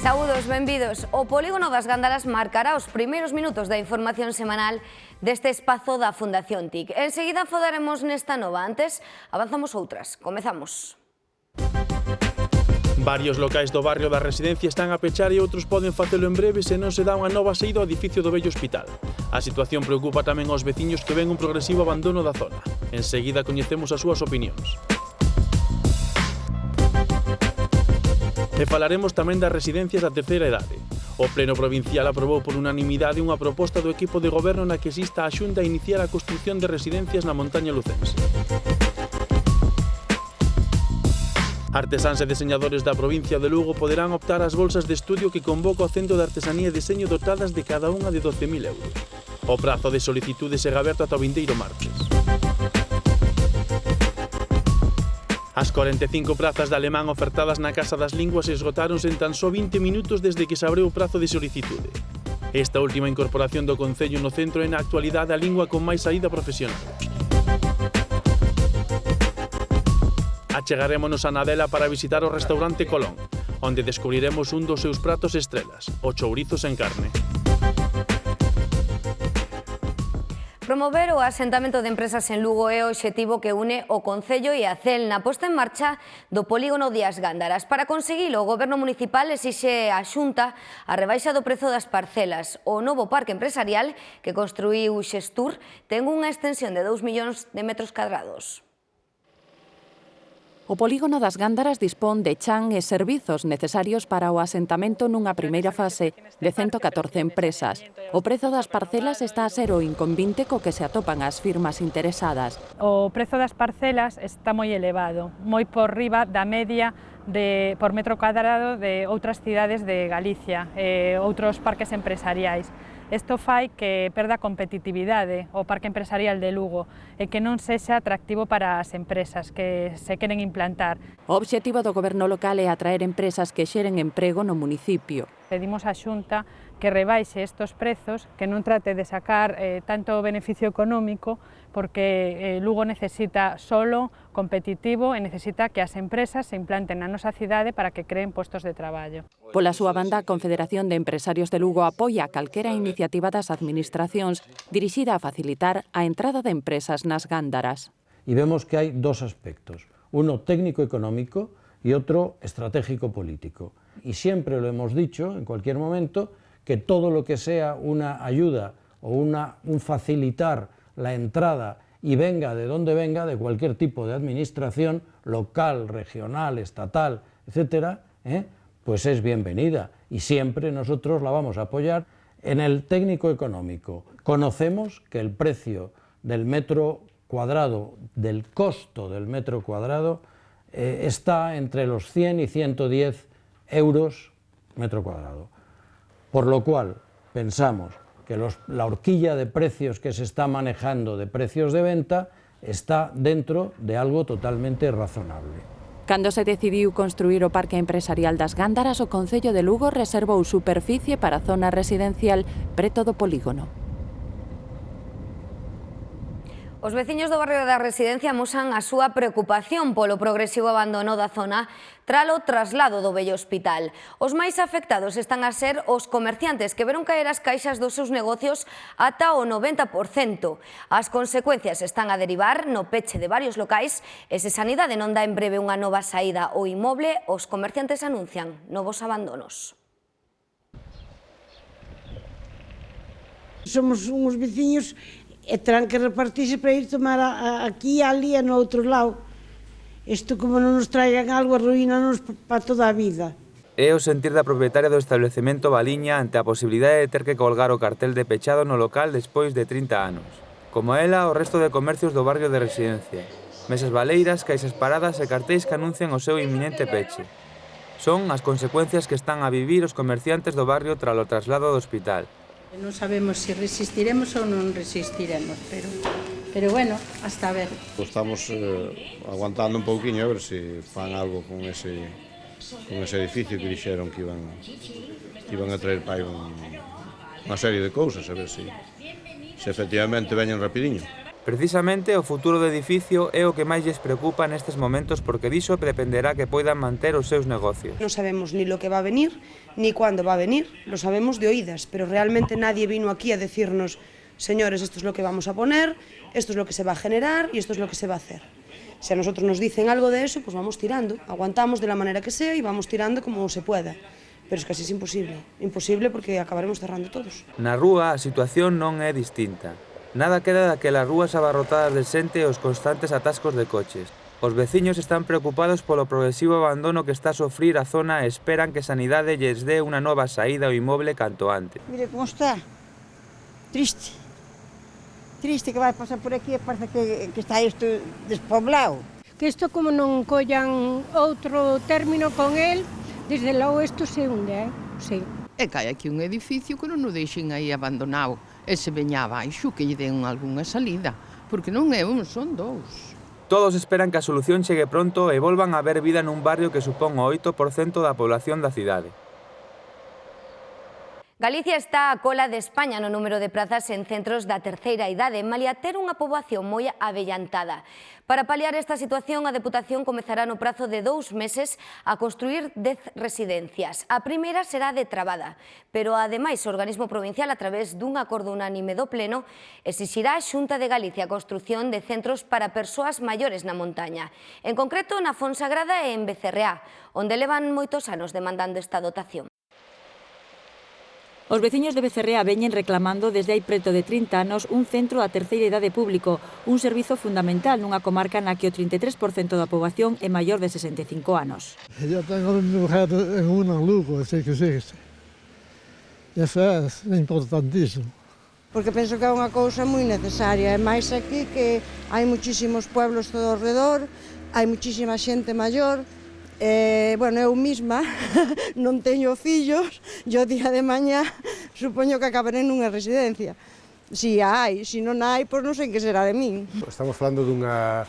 Saúdos, benvidos. O Polígono das Gándaras marcará os primeiros minutos da información semanal deste espazo da Fundación TIC. Enseguida fodaremos nesta nova. Antes, avanzamos outras. Comezamos. Varios locais do barrio da Residencia están a pechar e outros poden facelo en breve se non se dá unha nova saída ao edificio do vello hospital. A situación preocupa tamén aos veciños que ven un progresivo abandono da zona. Enseguida coñecemos as súas opinións. E falaremos tamén das residencias da terceira idade. O Pleno Provincial aprobou por unanimidade unha proposta do equipo de goberno na que exista a Xunta a iniciar a construción de residencias na montaña lucense. Artesáns e deseñadores da provincia de Lugo poderán optar ás bolsas de estudio que convoca o Centro de Artesanía e Deseño dotadas de cada unha de 12.000 euros. O prazo de solicitude será aberto ata o vindeiro martes. As 45 prazas de alemán ofertadas na Casa das Linguas esgotáronse en tan só 20 minutos desde que se abreu o prazo de solicitude. Esta última incorporación do Concello no centro é na actualidade a lingua con máis saída profesional. Achegarémonos a Nadela para visitar o restaurante Colón, onde descubriremos un dos seus pratos estrelas, o chourizos en carne. Promover o asentamento de empresas en Lugo é o obxectivo que une o Concello e a CEL na posta en marcha do Polígono das Gándaras. Para conseguilo, o Goberno Municipal exixe á Xunta a rebaixa do prezo das parcelas. O novo parque empresarial que construíu Xestur ten unha extensión de 2 millóns de metros cadrados. O Polígono das Gándaras dispón de chan e servizos necesarios para o asentamento nunha primeira fase de 114 empresas. O prezo das parcelas está a ser o inconvinte co que se atopan as firmas interesadas. O prezo das parcelas está moi elevado, moi por riba da media por metro cuadrado de outras cidades de Galicia e outros parques empresariais. Isto fai que perda competitividade o parque empresarial de Lugo e que non sexa atractivo para as empresas que se queren implantar. O obxectivo do goberno local é atraer empresas que xeren emprego no municipio. Pedimos á Xunta que rebaixe estes prezos, que non trate de sacar tanto beneficio económico, porque Lugo necesita solo competitivo e necesita que as empresas se implanten na nosa cidade para que creen postos de traballo. Pola súa banda, a Confederación de Empresarios de Lugo apoia calquera iniciativa das administracións dirixida a facilitar a entrada de empresas nas Gándaras. Y vemos que hay dos aspectos, uno técnico-económico y otro estratégico-político. Y siempre lo hemos dicho, en cualquier momento, que todo lo que sea una ayuda o un facilitar la entrada y venga de donde venga, de cualquier tipo de administración, local, regional, estatal, etcétera, pues es bienvenida y siempre nosotros la vamos a apoyar. En el técnico económico conocemos que el precio del metro cuadrado, del costo del metro cuadrado, está entre los 100 y 110 euros metro cuadrado. Por lo cual pensamos que la horquilla de precios que se está manejando de precios de venta está dentro de algo totalmente razonable. Cando se decidiu construir o Parque Empresarial das Gándaras, o Concello de Lugo reservou superficie para a zona residencial preto do polígono. Os veciños do barrio da Residencia amosan a súa preocupación polo progresivo abandono da zona tralo traslado do vello hospital. Os máis afectados están a ser os comerciantes que veron caer as caixas dos seus negocios ata o 90%. As consecuencias están a derivar no peche de varios locais e se Sanidade non dá en breve unha nova saída ao inmoble, os comerciantes anuncian novos abandonos. Somos uns veciños e terán que repartirse para ir tomar aquí, ali e no outro lado. Isto, como non nos traigan algo, arruínanos para toda a vida. É o sentir da propietaria do establecemento Baliña ante a posibilidade de ter que colgar o cartel de pechado no local despois de 30 anos. Como ela, o resto de comercios do barrio de Residencia. Mesas baleiras, caixas paradas e cartéis que anuncian o seu inminente peche. Son as consecuencias que están a vivir os comerciantes do barrio tras o traslado do hospital. Non sabemos se resistiremos ou non resistiremos, pero bueno, hasta ver. Estamos aguantando un pouquiño a ver se fan algo con ese edificio que dixeron que iban a traer unha serie de cousas, a ver se efectivamente veñen rapidiño. Precisamente o futuro do edificio é o que máis lles preocupa nestes momentos porque diso dependerá que poidan manter os seus negocios. No sabemos ni lo que va a venir, ni cuándo va a venir, lo sabemos de oídas, pero realmente nadie vino aquí a decirnos, señores, esto es lo que vamos a poner, esto es lo que se va a generar y esto es lo que se va a hacer. Si a nosotros nos dicen algo de eso, pues vamos tirando, aguantamos de la manera que sea y vamos tirando como se pueda. Pero es casi imposible porque acabaremos cerrando todos. Na rúa a situación non é distinta. Nada queda daquelas rúas abarrotadas de xente e os constantes atascos de coches. Os veciños están preocupados polo progresivo abandono que está a sofrir a zona e esperan que Sanidade lles dé unha nova saída ao inmoble canto antes. Mire como está, triste. Triste que vai pasar por aquí e parece que está isto despoblado. Que isto como non collan outro término con el, desde logo isto se hunde, sí. E cae aquí un edificio que non o deixen aí abandonado. E se veña abaixo que lle den algunha salida, porque non é un, son dous. Todos esperan que a solución chegue pronto e volvan a ver vida nun barrio que supón o 8% da población da cidade. Galicia está a cola de España no número de prazas en centros da terceira idade, malia ter unha poboación moi avellantada. Para paliar esta situación, a Deputación comezará no prazo de 2 meses a construir 10 residencias. A primeira será de Trabada, pero ademais o organismo provincial, a través dun acordo unánime do Pleno, exixirá a Xunta de Galicia a construción de centros para persoas maiores na montaña, en concreto na Fonsagrada e en Becerreá, onde levan moitos anos demandando esta dotación. Os veciños de Becerreá veñen reclamando desde hai preto de 30 anos un centro da terceira idade público, un servizo fundamental nunha comarca na que o 33% da poboación é maior de 65 anos. Eu tenho um lugar en un Lugo, sei que existe. Eso é importantísimo. Porque penso que é unha cousa moi necesaria, e máis aquí que hai muchísimos pueblos todo ao redor, hai muchísima xente maior. Bueno, eu misma non teño fillos, e o día de mañá supoño que acabaré nunha residencia. Si hai, si non hai, pois non sei que será de min. Estamos falando dunha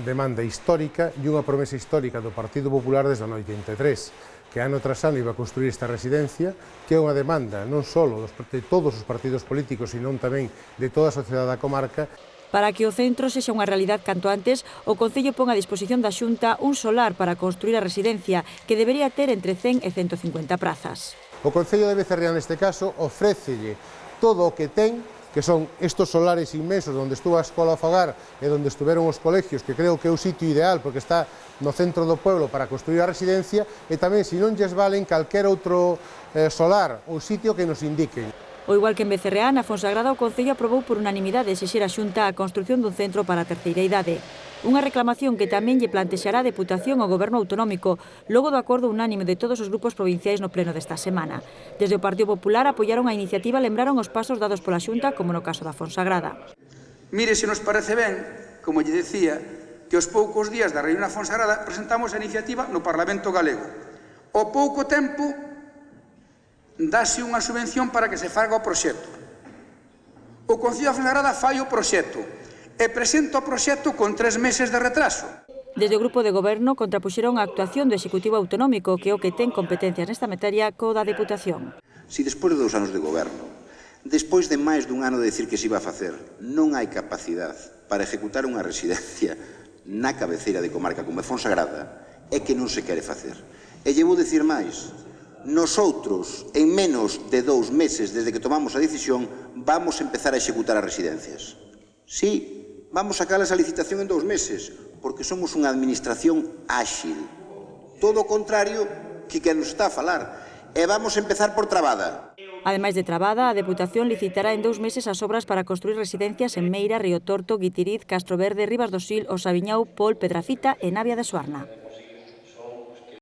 demanda histórica e unha promesa histórica do Partido Popular desde o 83, que ano tras ano iba a construir esta residencia, que é unha demanda non só de todos os partidos políticos, sino tamén de toda a sociedade da comarca. Para que o centro sexa unha realidade canto antes, o Concello pon a disposición da Xunta un solar para construir a residencia, que debería ter entre 100 e 150 prazas. O Concello de Becerreá, neste caso, ofrécelle todo o que ten, que son estos solares inmensos onde estuvo a Escola Fogar e onde estuveron os colegios, que creo que é o sitio ideal porque está no centro do pueblo para construir a residencia, e tamén, se non lles valen, calquer outro solar ou sitio que nos indiquen. O igual que en Becerreá, na Fonsagrada, o Concello aprobou por unanimidade exixir a Xunta a construción dun centro para a terceira idade. Unha reclamación que tamén lle plantexará a Deputación ao Goberno Autonómico, logo do acordo unánime de todos os grupos provinciais no pleno desta semana. Desde o Partido Popular apoiaron a iniciativa e lembraron os pasos dados pola Xunta, como no caso da Fonsagrada. Mire se nos parece ben, como lle decía, que aos poucos días da reunión na Fonsagrada presentamos a iniciativa no Parlamento Galego. Ao pouco tempo dáse unha subvención para que se faga o proxecto. O Concello da Fonsagrada fai o proxecto e presenta o proxecto con 3 meses de retraso. Desde o Grupo de Goberno contrapuxeron a actuación do Executivo Autonómico, que é o que ten competencias nesta materia co da Deputación. Si despois de 2 anos de goberno, despois de máis dun ano de decir que se iba a facer, non hai capacidade para ejecutar unha residencia na cabeceira de comarca como é Fonsagrada, é que non se quere facer. E lle vou dicir máis. Nosotros, en menos de 2 meses desde que tomamos a decisión, vamos a empezar a executar as residencias. Sí, vamos a sacarlas a licitación en 2 meses, porque somos unha administración áxil. Todo o contrario que nos está a falar. E vamos a empezar por Trabada. Ademais de Trabada, a Deputación licitará en 2 meses as obras para construir residencias en Meira, Río Torto, Guitiriz, Castro Verde, Ribas do Sil, O Sabiñao, Pol, Pedrafita e Navia de Suarna.